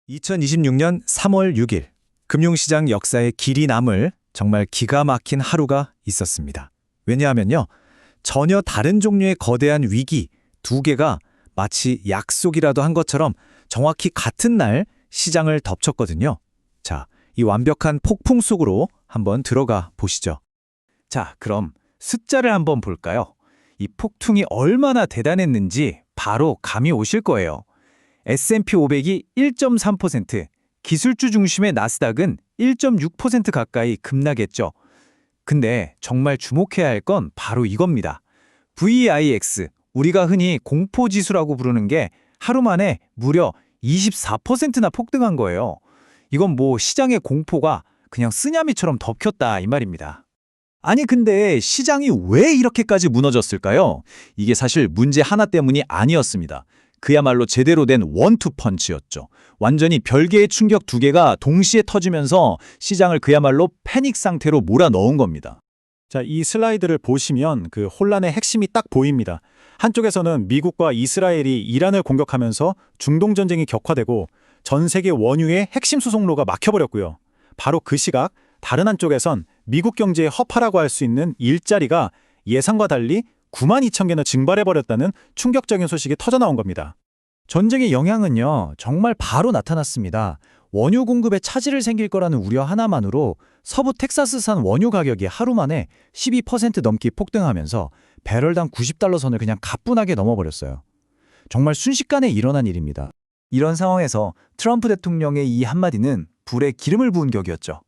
2026년 3월 6일, 금융시장 역사에 길이 남을 정말 기가 막힌 하루가 있었습니다. 왜냐하면요, 전혀 다른 종류의 거대한 위기 두 개가 마치 약속이라도 한 것처럼 정확히 같은 날 시장을 덮쳤거든요. 자, 이 완벽한 폭풍 속으로 한번 들어가 보시죠. 자, 그럼 숫자를 한번 볼까요? 이 폭풍이 얼마나 대단했는지 바로 감이 오실 거예요. S&P 500이 1.3%, 기술주 중심의 나스닥은 1.6% 가까이 급락했죠. 근데 정말 주목해야 할 건 바로 이겁니다. VIX, 우리가 흔히 공포지수라고 부르는 게 하루 만에 무려 24%나 폭등한 거예요. 이건 뭐 시장의 공포가 그냥 쓰나미처럼 덮였다 이 말입니다. 아니 근데 시장이 왜 이렇게까지 무너졌을까요? 이게 사실 문제 하나 때문이 아니었습니다. 그야말로 제대로 된 원투펀치였죠. 완전히 별개의 충격 두 개가 동시에 터지면서 시장을 그야말로 패닉 상태로 몰아넣은 겁니다. 자, 이 슬라이드를 보시면 그 혼란의 핵심이 딱 보입니다. 한쪽에서는 미국과 이스라엘이 이란을 공격하면서 중동 전쟁이 격화되고 전 세계 원유의 핵심 수송로가 막혀버렸고요. 바로 그 시각 다른 한쪽에선 미국 경제의 허파라고 할 수 있는 일자리가 예상과 달리 92,000개나 증발해버렸다는 충격적인 소식이 터져나온 겁니다. 전쟁의 영향은요, 정말 바로 나타났습니다. 원유 공급에 차질을 생길 거라는 우려 하나만으로 서부 텍사스산 원유 가격이 하루 만에 12% 넘게 폭등하면서 배럴당 90달러 선을 그냥 가뿐하게 넘어버렸어요. 정말 순식간에 일어난 일입니다. 이런 상황에서 트럼프 대통령의 이 한마디는 불에 기름을 부은 격이었죠.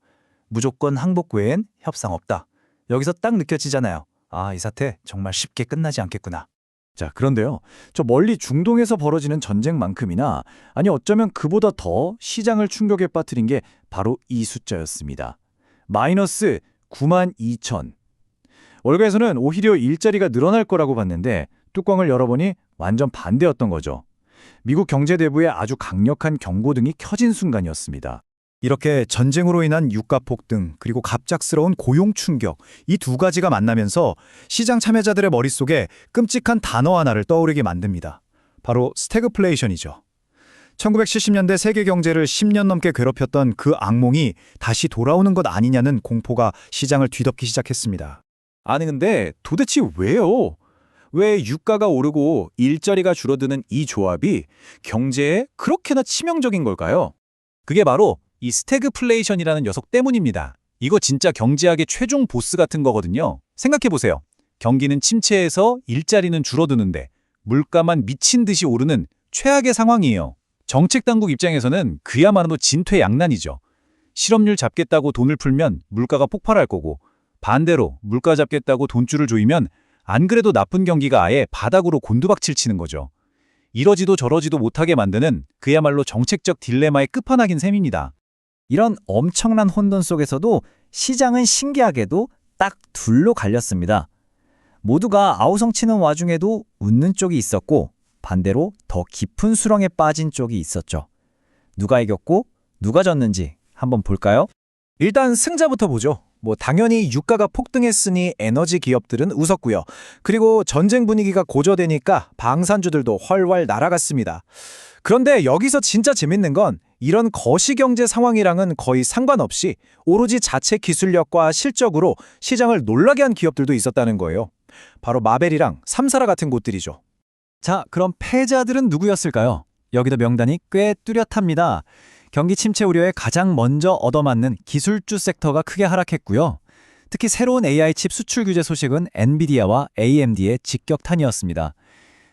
무조건 항복 외엔 협상 없다. 여기서 딱 느껴지잖아요. 아, 이 사태 정말 쉽게 끝나지 않겠구나. 자, 그런데요. 저 멀리 중동에서 벌어지는 전쟁만큼이나 아니 어쩌면 그보다 더 시장을 충격에 빠뜨린 게 바로 이 숫자였습니다. 마이너스 92,000. 월가에서는 오히려 일자리가 늘어날 거라고 봤는데 뚜껑을 열어보니 완전 반대였던 거죠. 미국 경제대부의 아주 강력한 경고등이 켜진 순간이었습니다. 이렇게 전쟁으로 인한 유가 폭등 그리고 갑작스러운 고용 충격 이 두 가지가 만나면서 시장 참여자들의 머릿속에 끔찍한 단어 하나를 떠오르게 만듭니다. 바로 스태그플레이션이죠. 1970년대 세계 경제를 10년 넘게 괴롭혔던 그 악몽이 다시 돌아오는 것 아니냐는 공포가 시장을 뒤덮기 시작했습니다. 아니 근데 도대체 왜요? 왜 유가가 오르고 일자리가 줄어드는 이 조합이 경제에 그렇게나 치명적인 걸까요? 그게 바로 이 스태그플레이션이라는 녀석 때문입니다. 이거 진짜 경제학의 최종 보스 같은 거거든요. 생각해보세요. 경기는 침체해서 일자리는 줄어드는데 물가만 미친 듯이 오르는 최악의 상황이에요. 정책당국 입장에서는 그야말로 진퇴양난이죠. 실업률 잡겠다고 돈을 풀면 물가가 폭발할 거고 반대로 물가 잡겠다고 돈줄을 조이면 안 그래도 나쁜 경기가 아예 바닥으로 곤두박질 치는 거죠. 이러지도 저러지도 못하게 만드는 그야말로 정책적 딜레마의 끝판왕인 셈입니다. 이런 엄청난 혼돈 속에서도 시장은 신기하게도 딱 둘로 갈렸습니다. 모두가 아우성치는 와중에도 웃는 쪽이 있었고 반대로 더 깊은 수렁에 빠진 쪽이 있었죠. 누가 이겼고 누가 졌는지 한번 볼까요? 일단 승자부터 보죠. 당연히 유가가 폭등했으니 에너지 기업들은 웃었고요. 그리고 전쟁 분위기가 고조되니까 방산주들도 훨훨 날아갔습니다. 그런데 여기서 진짜 재밌는 건 이런 거시경제 상황이랑은 거의 상관없이 오로지 자체 기술력과 실적으로 시장을 놀라게 한 기업들도 있었다는 거예요. 바로 마벨이랑 삼사라 같은 곳들이죠. 자, 그럼 패자들은 누구였을까요? 여기도 명단이 꽤 뚜렷합니다. 경기 침체 우려에 가장 먼저 얻어맞는 기술주 섹터가 크게 하락했고요. 특히 새로운 AI 칩 수출 규제 소식은 엔비디아와 AMD의 직격탄이었습니다.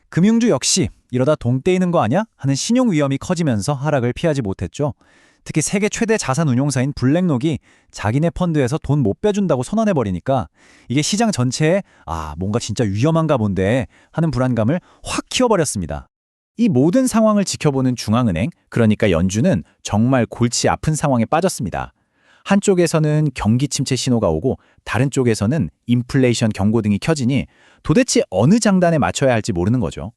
금융주 역시 이러다 돈 떼이는 거 아냐? 하는 신용 위험이 커지면서 하락을 피하지 못했죠. 특히 세계 최대 자산 운용사인 블랙록이 자기네 펀드에서 돈 못 빼준다고 선언해버리니까 이게 시장 전체에 뭔가 진짜 위험한가 본데 하는 불안감을 확 키워버렸습니다. 이 모든 상황을 지켜보는 중앙은행, 그러니까 연준은 정말 골치 아픈 상황에 빠졌습니다. 한쪽에서는 경기 침체 신호가 오고 다른 쪽에서는 인플레이션 경고등이 켜지니 도대체 어느 장단에 맞춰야 할지 모르는 거죠.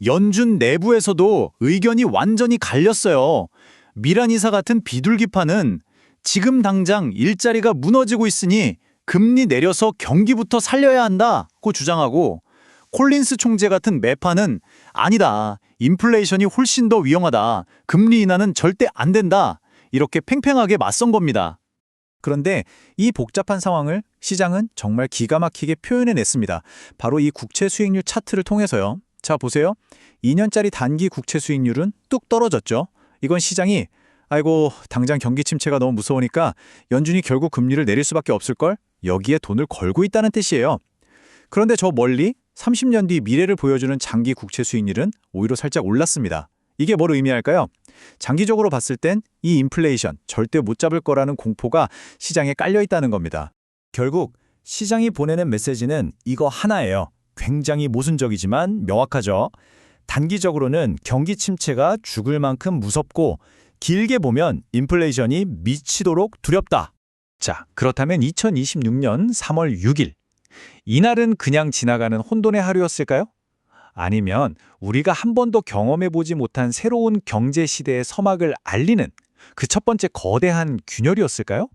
연준 내부에서도 의견이 완전히 갈렸어요. 미란 이사 같은 비둘기파는 지금 당장 일자리가 무너지고 있으니 금리 내려서 경기부터 살려야 한다고 주장하고 콜린스 총재 같은 매파는 아니다. 인플레이션이 훨씬 더 위험하다. 금리 인하는 절대 안 된다. 이렇게 팽팽하게 맞선 겁니다. 그런데 이 복잡한 상황을 시장은 정말 기가 막히게 표현해냈습니다. 바로 이 국채 수익률 차트를 통해서요. 자, 보세요. 2년짜리 단기 국채 수익률은 뚝 떨어졌죠. 이건 시장이 아이고, 당장 경기 침체가 너무 무서우니까 연준이 결국 금리를 내릴 수밖에 없을걸? 여기에 돈을 걸고 있다는 뜻이에요. 그런데 저 멀리 30년 뒤 미래를 보여주는 장기 국채 수익률은 오히려 살짝 올랐습니다. 이게 뭘 의미할까요? 장기적으로 봤을 땐 이 인플레이션 절대 못 잡을 거라는 공포가 시장에 깔려 있다는 겁니다. 결국 시장이 보내는 메시지는 이거 하나예요. 굉장히 모순적이지만 명확하죠. 단기적으로는 경기 침체가 죽을 만큼 무섭고 길게 보면 인플레이션이 미치도록 두렵다. 자, 그렇다면 2026년 3월 6일. 이날은 그냥 지나가는 혼돈의 하루였을까요? 아니면 우리가 한 번도 경험해보지 못한 새로운 경제 시대의 서막을 알리는 그 첫 번째 거대한 균열이었을까요?